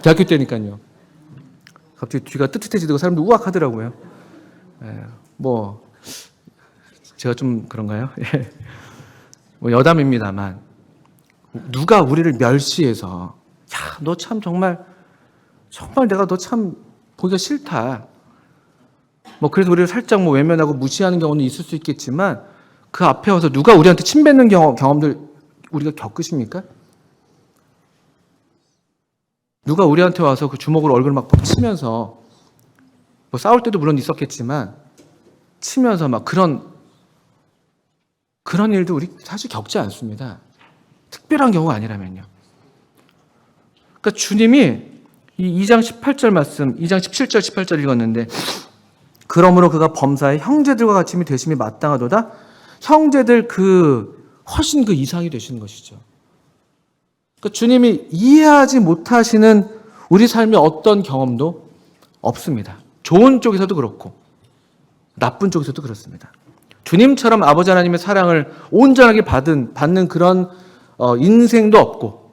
대학교 때니까요. 갑자기 뒤가 뜨뜻해지고 사람들 우악하더라고요. 뭐 제가 좀 그런가요? 뭐 여담입니다만 누가 우리를 멸시해서 야, 너 참 정말 내가 너 참 보기가 싫다. 뭐 그래서 우리를 살짝 뭐 외면하고 무시하는 경우는 있을 수 있겠지만 그 앞에 와서 누가 우리한테 침뱉는 경험들 우리가 겪으십니까? 누가 우리한테 와서 그 주먹으로 얼굴을 막 치면서 뭐 싸울 때도 물론 있었겠지만 치면서 막 그런 일도 우리 사실 겪지 않습니다. 특별한 경우가 아니라면요. 그러니까 주님이 이 2장 18절 말씀, 2장 17절 18절 읽었는데 그러므로 그가 범사의 형제들과 같이 되심이 마땅하도다. 형제들 훨씬 그 이상이 되시는 것이죠. 그러니까 주님이 이해하지 못하시는 우리 삶의 어떤 경험도 없습니다. 좋은 쪽에서도 그렇고 나쁜 쪽에서도 그렇습니다. 주님처럼 아버지 하나님의 사랑을 온전하게 받는 그런 인생도 없고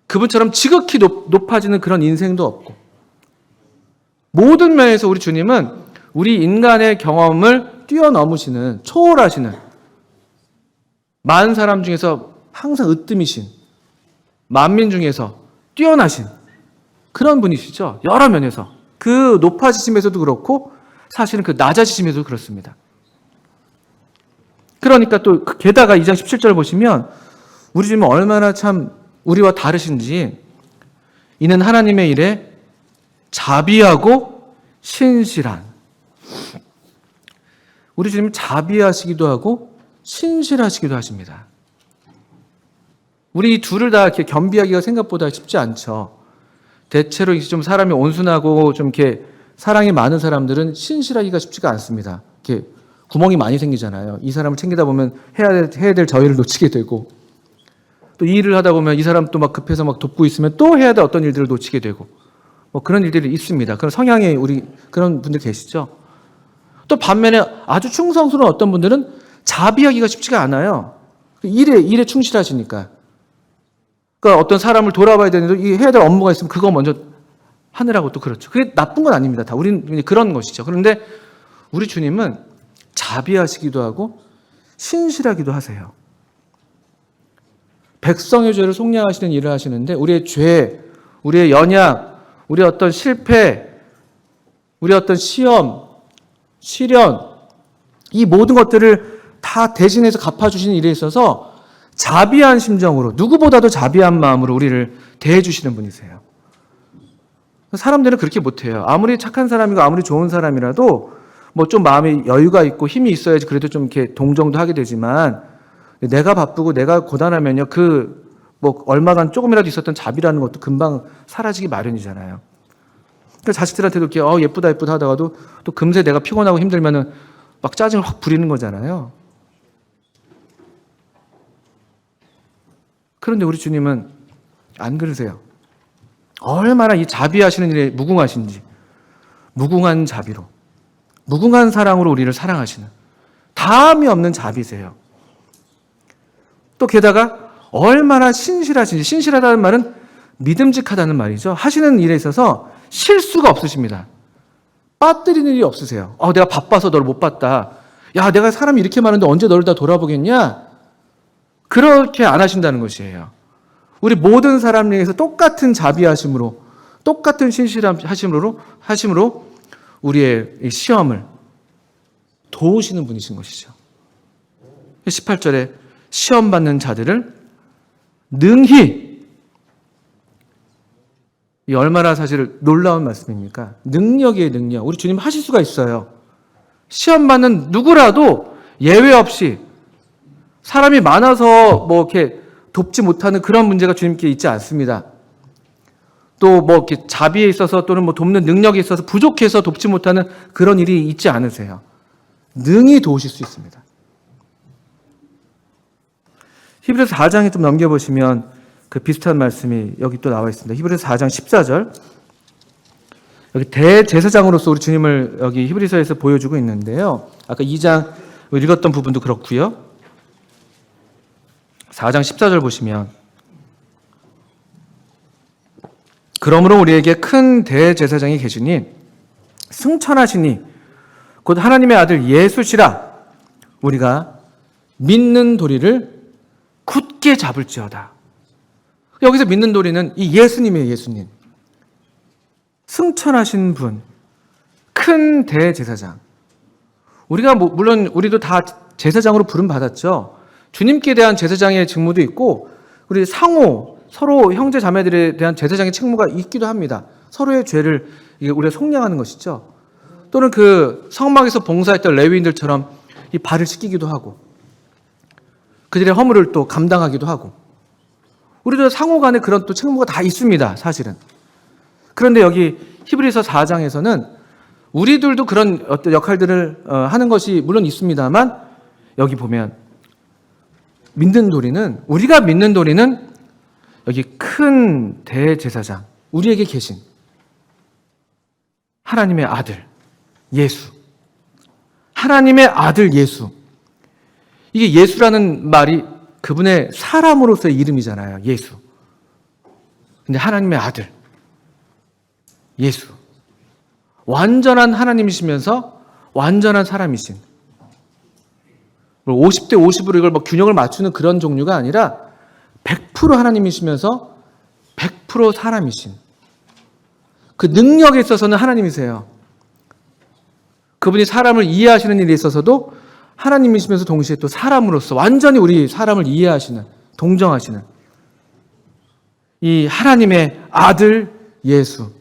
그분처럼 지극히 높아지는 그런 인생도 없고 모든 면에서 우리 주님은 우리 인간의 경험을 뛰어넘으시는 초월하시는 많은 사람 중에서 항상 으뜸이신 만민 중에서 뛰어나신 그런 분이시죠. 여러 면에서 그 높아지심에서도 그렇고 사실은 그 낮아지심에서도 그렇습니다. 그러니까 또 게다가 2장 17절 보시면 우리 주님은 얼마나 참 우리와 다르신지 이는 하나님의 일에 자비하고 신실한 우리 주님은 자비하시기도 하고 신실하시기도 하십니다. 우리 둘을 다 이렇게 겸비하기가 생각보다 쉽지 않죠. 대체로 좀 사람이 온순하고 좀 이렇게 사랑이 많은 사람들은 신실하기가 쉽지가 않습니다. 이렇게 구멍이 많이 생기잖아요. 이 사람을 챙기다 보면 해야 될 저희를 놓치게 되고 또 이 일을 하다 보면 이 사람 또 막 급해서 막 돕고 있으면 또 해야 될 어떤 일들을 놓치게 되고 뭐 그런 일들이 있습니다. 그런 성향의 우리 그런 분들 계시죠. 또 반면에 아주 충성스러운 어떤 분들은 자비하기가 쉽지가 않아요. 일에 충실하시니까. 그러니까 어떤 사람을 돌아봐야 되는데 해야 될 업무가 있으면 그거 먼저 하느라고 또 그렇죠. 그게 나쁜 건 아닙니다. 다 우리는 그런 것이죠. 그런데 우리 주님은 자비하시기도 하고 신실하기도 하세요. 백성의 죄를 속량하시는 일을 하시는데 우리의 죄, 우리의 연약, 우리의 어떤 실패, 우리의 어떤 시험, 시련 이 모든 것들을 다 대신해서 갚아주시는 일에 있어서 자비한 심정으로 누구보다도 자비한 마음으로 우리를 대해주시는 분이세요. 사람들은 그렇게 못해요. 아무리 착한 사람이고 아무리 좋은 사람이라도 뭐 좀 마음에 여유가 있고 힘이 있어야지 그래도 좀 이렇게 동정도 하게 되지만 내가 바쁘고 내가 고단하면요 뭐 얼마간 조금이라도 있었던 자비라는 것도 금방 사라지기 마련이잖아요. 그러니까 자식들한테도 이렇게 예쁘다 하다가도 또 금세 내가 피곤하고 힘들면은 막 짜증을 확 부리는 거잖아요. 그런데 우리 주님은 안 그러세요. 얼마나 이 자비하시는 일에 무궁하신지 무궁한 자비로 무궁한 사랑으로 우리를 사랑하시는 다함이 없는 자비세요. 또 게다가 얼마나 신실하신지 신실하다는 말은 믿음직하다는 말이죠. 하시는 일에 있어서 실수가 없으십니다. 빠뜨리는 일이 없으세요. 내가 바빠서 너를 못 봤다. 야, 내가 사람이 이렇게 많은데 언제 너를 다 돌아보겠냐? 그렇게 안 하신다는 것이에요. 우리 모든 사람 중에서 똑같은 자비하심으로 똑같은 신실하심으로 우리의 이 시험을 도우시는 분이신 것이죠. 18절에 시험 받는 자들을 능히 이 얼마나 사실 놀라운 말씀입니까? 능력이에요, 능력. 우리 주님 하실 수가 있어요. 시험 받는 누구라도 예외 없이 사람이 많아서 뭐 이렇게 돕지 못하는 그런 문제가 주님께 있지 않습니다. 또 뭐 이렇게 자비에 있어서 또는 뭐 돕는 능력에 있어서 부족해서 돕지 못하는 그런 일이 있지 않으세요. 능히 도우실 수 있습니다. 히브리서 4장에 좀 넘겨보시면 그 비슷한 말씀이 여기 또 나와 있습니다. 히브리서 4장 14절. 여기 대제사장으로서 우리 주님을 여기 히브리서에서 보여주고 있는데요. 아까 2장 읽었던 부분도 그렇고요. 4장 14절 보시면 그러므로 우리에게 큰 대제사장이 계시니 승천하시니 곧 하나님의 아들 예수시라 우리가 믿는 도리를 굳게 잡을지어다. 여기서 믿는 도리는 이 예수님이에요. 예수님. 승천하신 분, 큰 대제사장. 우리가 물론 우리도 다 제사장으로 부름 받았죠. 주님께 대한 제사장의 직무도 있고 우리 상호 서로 형제 자매들에 대한 제사장의 책무가 있기도 합니다. 서로의 죄를 우리가 속량하는 것이죠. 또는 그 성막에서 봉사했던 레위인들처럼 이 발을 씻기기도 하고 그들의 허물을 또 감당하기도 하고 우리도 상호 간에 그런 또 책무가 다 있습니다. 사실은. 그런데 여기 히브리서 4장에서는 우리들도 그런 어떤 역할들을 하는 것이 물론 있습니다만 여기 보면 믿는 도리는 우리가 믿는 도리는 여기 큰 대제사장 우리에게 계신 하나님의 아들 예수 하나님의 아들 예수 이게 예수라는 말이 그분의 사람으로서의 이름이잖아요. 예수. 근데 하나님의 아들 예수 완전한 하나님이시면서 완전한 사람이신 50대 50으로 이걸 균형을 맞추는 그런 종류가 아니라 100% 하나님이시면서 100% 사람이신 그 능력에 있어서는 하나님이세요. 그분이 사람을 이해하시는 일에 있어서도 하나님이시면서 동시에 또 사람으로서 완전히 우리 사람을 이해하시는 동정하시는 이 하나님의 아들 예수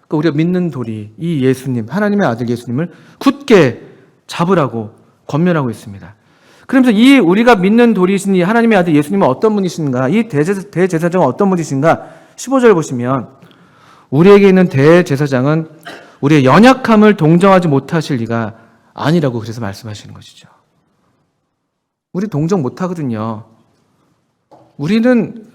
그러니까 우리가 믿는 도리 이 예수님 하나님의 아들 예수님을 굳게 잡으라고 권면하고 있습니다. 그러면서 이 우리가 믿는 도리이신 이 하나님의 아들 예수님은 어떤 분이신가 이 대제사장은 어떤 분이신가 15절 보시면 우리에게 있는 대제사장은 우리의 연약함을 동정하지 못하실 리가 아니라고 그래서 말씀하시는 것이죠. 우리 동정 못하거든요. 우리는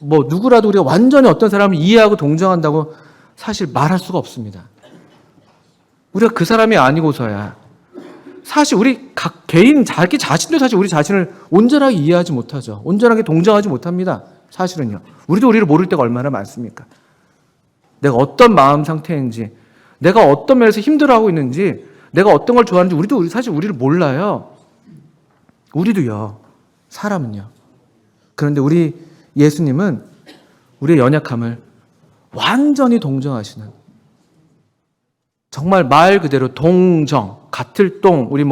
누구라도 우리가 완전히 어떤 사람을 이해하고 동정한다고 사실 말할 수가 없습니다. 우리가 그 사람이 아니고서야 사실 우리 각 개인 자기 자신도 사실 우리 자신을 온전하게 이해하지 못하죠. 온전하게 동정하지 못합니다. 사실은요. 우리도 우리를 모를 때가 얼마나 많습니까? 내가 어떤 마음 상태인지, 내가 어떤 면에서 힘들어하고 있는지, 내가 어떤 걸 좋아하는지 우리도 사실 우리를 몰라요. 우리도요. 사람은요. 그런데 우리 예수님은 우리의 연약함을 완전히 동정하시는 정말 말 그대로 동정, 같을 동, 우리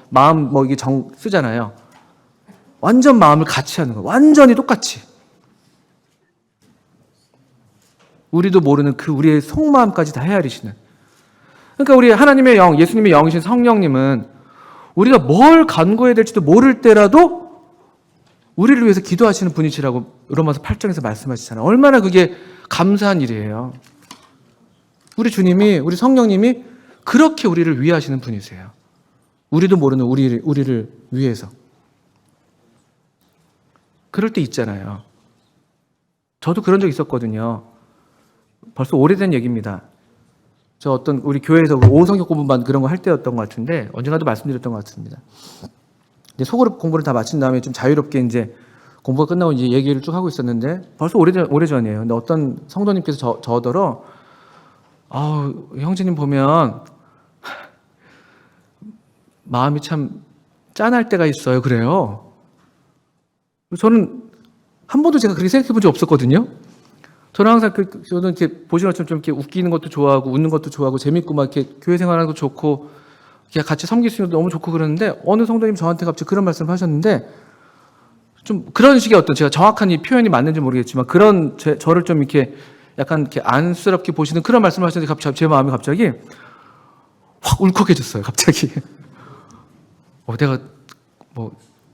마음 이게 정 쓰잖아요. 완전 마음을 같이 하는 거예요. 완전히 똑같이. 우리도 모르는 그 우리의 속마음까지 다 헤아리시는. 그러니까 우리 하나님의 영, 예수님의 영이신 성령님은 우리가 뭘 간구해야 될지도 모를 때라도 우리를 위해서 기도하시는 분이시라고 로마서 8장에서 말씀하시잖아요. 얼마나 그게 감사한 일이에요. 우리 주님이, 우리 성령님이 그렇게 우리를 위하시는 분이세요. 우리도 모르는 우리를 위해서. 그럴 때 있잖아요. 저도 그런 적 있었거든요. 벌써 오래된 얘기입니다. 저 어떤 우리 교회에서 오성격 공부반 그런 거 할 때였던 것 같은데 언젠가도 말씀드렸던 것 같습니다. 이제 속으로 공부를 다 마친 다음에 좀 자유롭게 이제 공부가 끝나고 이제 얘기를 쭉 하고 있었는데 벌써 오래전이에요. 근데 어떤 성도님께서 저더러 형제님 보면 마음이 참 짠할 때가 있어요. 그래요. 저는 한 번도 제가 그렇게 생각해 본 적 없었거든요. 저는 항상 저는 이렇게 보시는 것처럼 좀 이렇게 웃기는 것도 좋아하고 웃는 것도 좋아하고 재밌고 막 이렇게 교회 생활하는 것도 좋고 같이 섬길 수 있는 것도 너무 좋고 그러는데 어느 성도님 저한테 갑자기 그런 말씀을 하셨는데 좀 그런 식의 어떤 제가 정확한 이 표현이 맞는지 모르겠지만 그런 저를 좀 이렇게 약간 이렇게 안쓰럽게 보시는 그런 말씀을 하셨는데 갑자기 제 마음이 갑자기 확 울컥해졌어요. 갑자기. 내가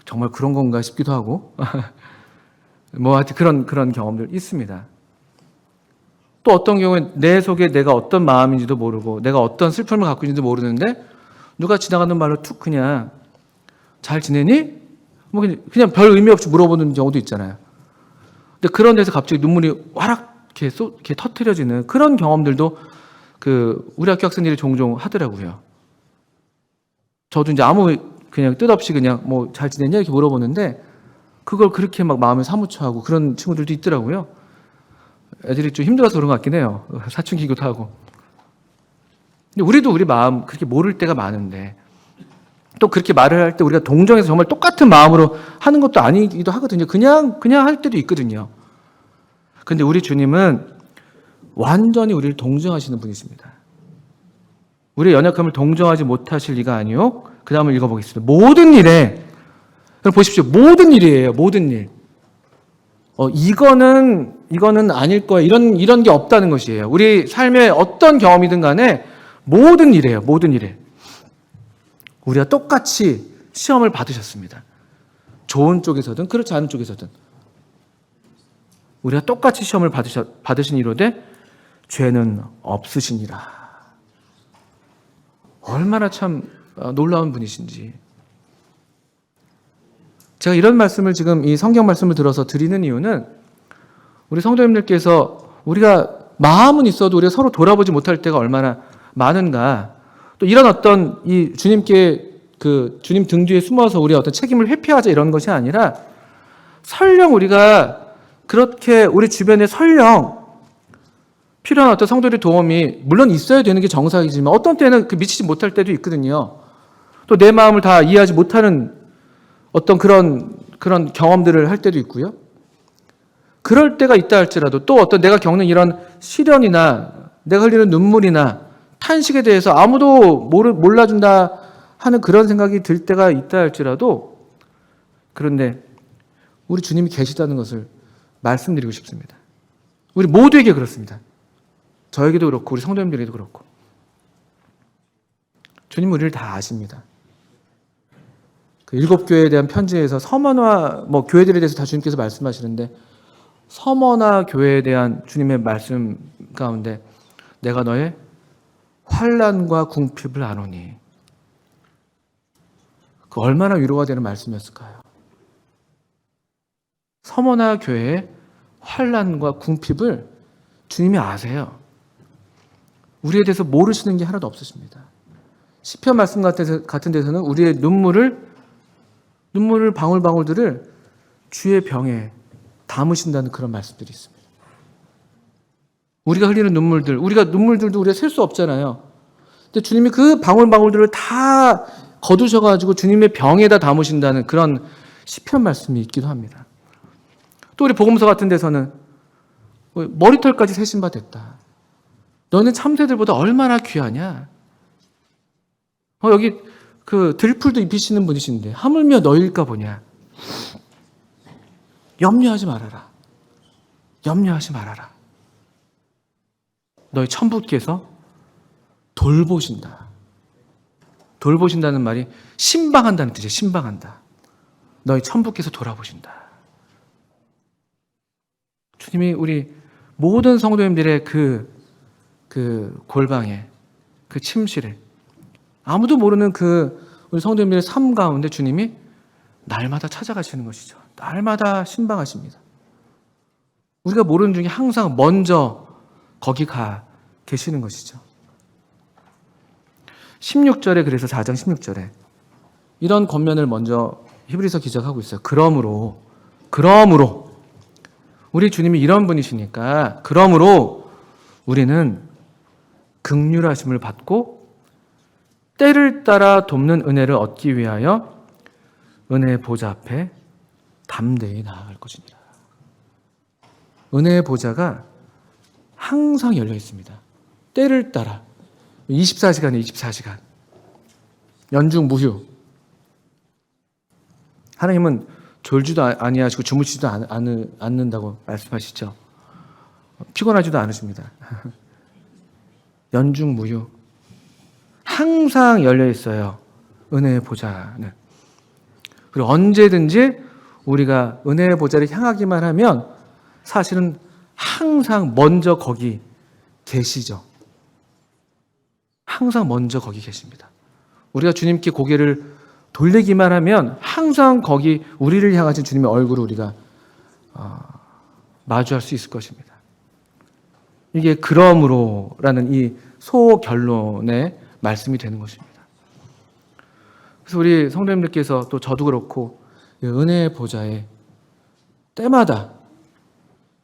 정말 그런 건가 싶기도 하고 하여튼 그런 경험들 있습니다. 또 어떤 경우에 내 속에 내가 어떤 마음인지도 모르고 내가 어떤 슬픔을 갖고 있는지도 모르는데 누가 지나가는 말로 툭 그냥 잘 지내니? 그냥 별 의미 없이 물어보는 경우도 있잖아요. 근데 그런 데서 갑자기 눈물이 와락 이렇게 터트려지는 그런 경험들도 우리 학교 학생들이 종종 하더라고요. 저도 이제 아무 그냥 뜻없이 그냥 뭐 잘 지냈냐 이렇게 물어보는데 그걸 그렇게 막 마음에 사무쳐 하고 그런 친구들도 있더라고요. 애들이 좀 힘들어서 그런 것 같긴 해요. 사춘기기도 하고. 근데 우리도 우리 마음 그렇게 모를 때가 많은데 또 그렇게 말을 할 때 우리가 동정해서 정말 똑같은 마음으로 하는 것도 아니기도 하거든요. 그냥 할 때도 있거든요. 근데 우리 주님은 완전히 우리를 동정하시는 분이십니다. 우리의 연약함을 동정하지 못하실 리가 아니요. 그 다음을 읽어보겠습니다. 모든 일에, 여러분 보십시오. 모든 일이에요. 모든 일. 이거는 아닐 거야. 이런 게 없다는 것이에요. 우리 삶의 어떤 경험이든 간에 모든 일이에요. 모든 일에. 우리가 똑같이 시험을 받으셨습니다. 좋은 쪽에서든 그렇지 않은 쪽에서든. 우리가 똑같이 시험을 받으신 이로되 죄는 없으시니라. 얼마나 참 놀라운 분이신지. 제가 이런 말씀을 지금 이 성경 말씀을 들어서 드리는 이유는 우리 성도님들께서 우리가 마음은 있어도 우리가 서로 돌아보지 못할 때가 얼마나 많은가. 또 이런 어떤 이 주님께 주님 등 뒤에 숨어서 우리의 어떤 책임을 회피하자 이런 것이 아니라 설령 우리가 그렇게 우리 주변에 설령 필요한 어떤 성도들의 도움이 물론 있어야 되는 게 정상이지만 어떤 때는 미치지 못할 때도 있거든요. 또 내 마음을 다 이해하지 못하는 어떤 그런 경험들을 할 때도 있고요. 그럴 때가 있다 할지라도 또 어떤 내가 겪는 이런 시련이나 내가 흘리는 눈물이나 탄식에 대해서 아무도 몰라준다 하는 그런 생각이 들 때가 있다 할지라도 그런데 우리 주님이 계시다는 것을 말씀드리고 싶습니다. 우리 모두에게 그렇습니다. 저에게도 그렇고 우리 성도님들에게도 그렇고 주님은 우리를 다 아십니다. 그 7교회에 대한 편지에서 서머나 교회들에 대해서 다 주님께서 말씀하시는데 서머나 교회에 대한 주님의 말씀 가운데 내가 너의 환난과 궁핍을 아노니 그 얼마나 위로가 되는 말씀이었을까요? 서머나 교회의 환난과 궁핍을 주님이 아세요. 우리에 대해서 모르시는 게 하나도 없으십니다. 시편 말씀 같은 데서는 우리의 눈물 방울방울들을 주의 병에 담으신다는 그런 말씀들이 있습니다. 우리가 흘리는 눈물들도 우리가 셀 수 없잖아요. 근데 주님이 그 방울방울들을 다 거두셔가지고 주님의 병에다 담으신다는 그런 시편 말씀이 있기도 합니다. 또 우리 복음서 같은 데서는 머리털까지 세신 바 됐다. 너는 참새들보다 얼마나 귀하냐? 여기 들풀도 입히시는 분이신데 하물며 너일까 보냐? 염려하지 말아라. 염려하지 말아라. 너희 천부께서 돌보신다. 돌보신다는 말이 신방한다는 뜻이에요. 신방한다. 너희 천부께서 돌아보신다. 주님이 우리 모든 성도님들의 그 골방에, 그 침실에, 아무도 모르는 우리 성도님들의 삶 가운데 주님이 날마다 찾아가시는 것이죠. 날마다 신방하십니다. 우리가 모르는 중에 항상 먼저 거기 가 계시는 것이죠. 16절에 그래서 4장 16절에 이런 권면을 먼저 히브리서 기자가 하고 있어요. 그러므로 우리 주님이 이런 분이시니까 그러므로 우리는 긍휼하심을 받고 때를 따라 돕는 은혜를 얻기 위하여 은혜의 보좌 앞에 담대히 나아갈 것이니라. 은혜의 보좌가 항상 열려 있습니다. 때를 따라 24시간에 24시간 연중 무휴. 하나님은 졸지도 아니하시고 주무시지도 않는다고 말씀하시죠. 피곤하지도 않으십니다. 연중 무휴. 항상 열려 있어요. 은혜의 보좌는. 그리고 언제든지 우리가 은혜의 보좌를 향하기만 하면 사실은 항상 먼저 거기 계시죠. 항상 먼저 거기 계십니다. 우리가 주님께 고개를 돌리기만 하면 항상 거기 우리를 향하신 주님의 얼굴을 우리가 마주할 수 있을 것입니다. 이게 그러므로라는 이 소결론의 말씀이 되는 것입니다. 그래서 우리 성도님들께서 또 저도 그렇고 은혜의 보좌에 때마다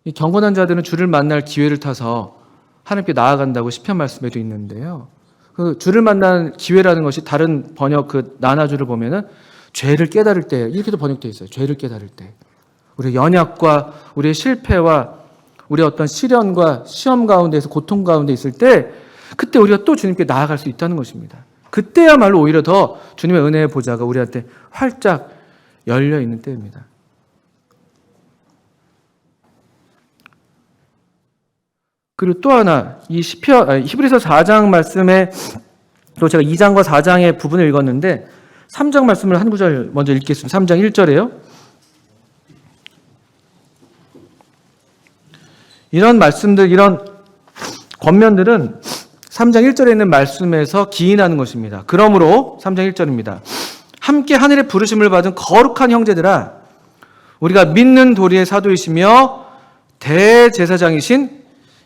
이 경건한 자들은 주를 만날 기회를 타서 하나님께 나아간다고 시편 말씀에도 있는데요. 그 주를 만난 기회라는 것이 다른 번역 그 나나주를 보면은 죄를 깨달을 때 이렇게도 번역되어 있어요. 죄를 깨달을 때. 우리의 연약과 우리의 실패와 우리의 어떤 시련과 시험 가운데에서 고통 가운데 있을 때 그때 우리가 또 주님께 나아갈 수 있다는 것입니다. 그때야말로 오히려 더 주님의 은혜의 보좌가 우리한테 활짝 열려 있는 때입니다. 그리고 또 하나 이 히브리서 4장 말씀에 또 제가 2장과 4장의 부분을 읽었는데 3장 말씀을 한 구절 먼저 읽겠습니다. 3장 1절에요. 이런 말씀들, 이런 권면들은 3장 1절에 있는 말씀에서 기인하는 것입니다. 그러므로 3장 1절입니다. 함께 하늘의 부르심을 받은 거룩한 형제들아, 우리가 믿는 도리의 사도이시며 대제사장이신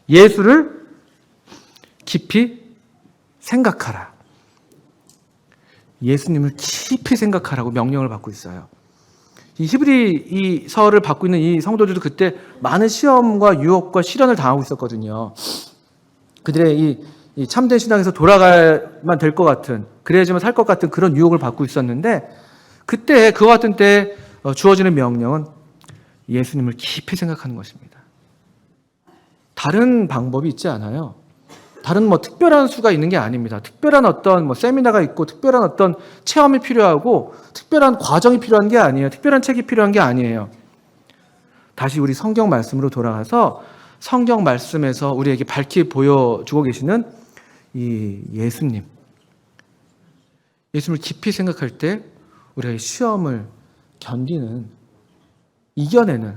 예수를 깊이 생각하라. 예수님을 깊이 생각하라고 명령을 받고 있어요. 이 히브리서를 받고 있는 이 성도들도 그때 많은 시험과 유혹과 시련을 당하고 있었거든요. 그들의 이 참된 신앙에서 돌아가야만 될 것 같은, 그래야지만 살 것 같은 그런 유혹을 받고 있었는데 그때 그와 같은 때 주어지는 명령은 예수님을 깊이 생각하는 것입니다. 다른 방법이 있지 않아요. 다른 특별한 수가 있는 게 아닙니다. 특별한 어떤 세미나가 있고 특별한 어떤 체험이 필요하고 특별한 과정이 필요한 게 아니에요. 특별한 책이 필요한 게 아니에요. 다시 우리 성경 말씀으로 돌아가서 성경 말씀에서 우리에게 밝히 보여주고 계시는 이 예수님을 깊이 생각할 때 우리가 시험을 견디는, 이겨내는,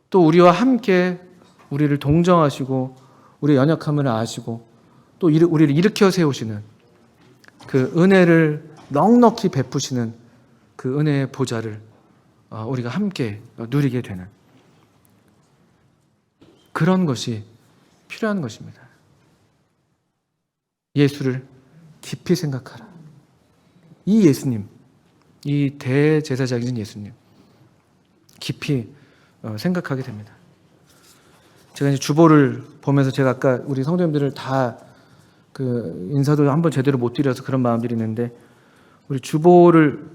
또 우리와 함께 우리를 동정하시고 우리의 연약함을 아시고 또 우리를 일으켜 세우시는 그 은혜를 넉넉히 베푸시는 그 은혜의 보좌를 우리가 함께 누리게 되는 그런 것이 필요한 것입니다. 예수를 깊이 생각하라. 이 예수님, 이 대제사장이신 예수님 깊이 생각하게 됩니다. 제가 이제 주보를 보면서 제가 아까 우리 성도님들을 다 그 인사도 한번 제대로 못 드려서 그런 마음들이 있는데 우리 주보를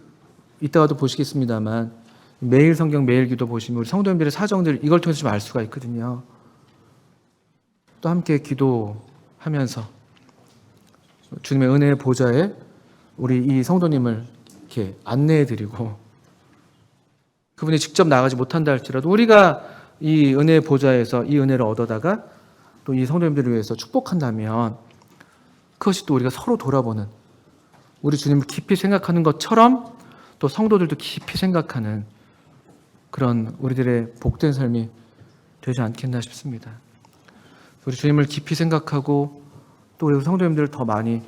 이따가도 보시겠습니다만 매일 성경 매일 기도 보시면 우리 성도님들의 사정들 이걸 통해서 좀 알 수가 있거든요. 또 함께 기도하면서 주님의 은혜의 보좌에 우리 이 성도님을 이렇게 안내해 드리고 그분이 직접 나가지 못한다 할지라도 우리가 이 은혜의 보좌에서 이 은혜를 얻어다가 또 이 성도님들을 위해서 축복한다면 그것이 또 우리가 서로 돌아보는, 우리 주님을 깊이 생각하는 것처럼 또 성도들도 깊이 생각하는 그런 우리들의 복된 삶이 되지 않겠나 싶습니다. 우리 주님을 깊이 생각하고 또 우리 성도님들을 더 많이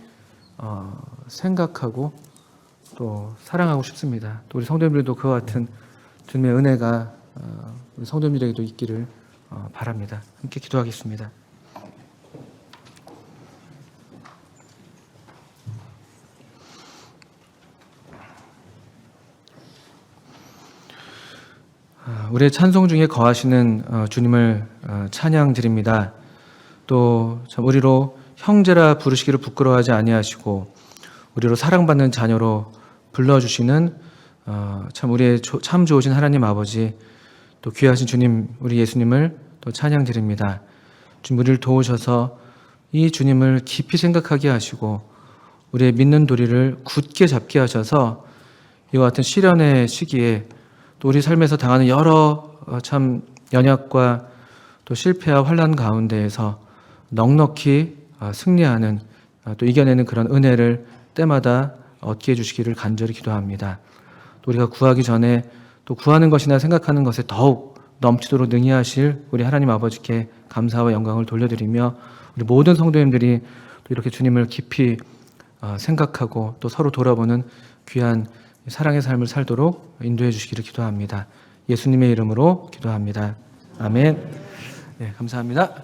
생각하고 또 사랑하고 싶습니다. 또 우리 성도님들도 그와 같은 주님의 은혜가 우리 성도님들에게도 있기를 바랍니다. 함께 기도하겠습니다. 우리의 찬송 중에 거하시는 주님을 찬양 드립니다. 또 우리로 형제라 부르시기를 부끄러워하지 아니하시고 우리로 사랑받는 자녀로 불러주시는 참 우리의 참 좋으신 하나님 아버지, 또 귀하신 주님 우리 예수님을 또 찬양 드립니다. 주님 우리를 도우셔서 이 주님을 깊이 생각하게 하시고 우리의 믿는 도리를 굳게 잡게 하셔서 이와 같은 시련의 시기에 또 우리 삶에서 당하는 여러 참 연약과 또 실패와 환난 가운데에서 넉넉히 승리하는 또 이겨내는 그런 은혜를 때마다 얻게 해주시기를 간절히 기도합니다. 또 우리가 구하기 전에 또 구하는 것이나 생각하는 것에 더욱 넘치도록 능히 하실 우리 하나님 아버지께 감사와 영광을 돌려드리며 우리 모든 성도님들이 또 이렇게 주님을 깊이 생각하고 또 서로 돌아보는 귀한 사랑의 삶을 살도록 인도해 주시기를 기도합니다. 예수님의 이름으로 기도합니다. 아멘. 네, 감사합니다.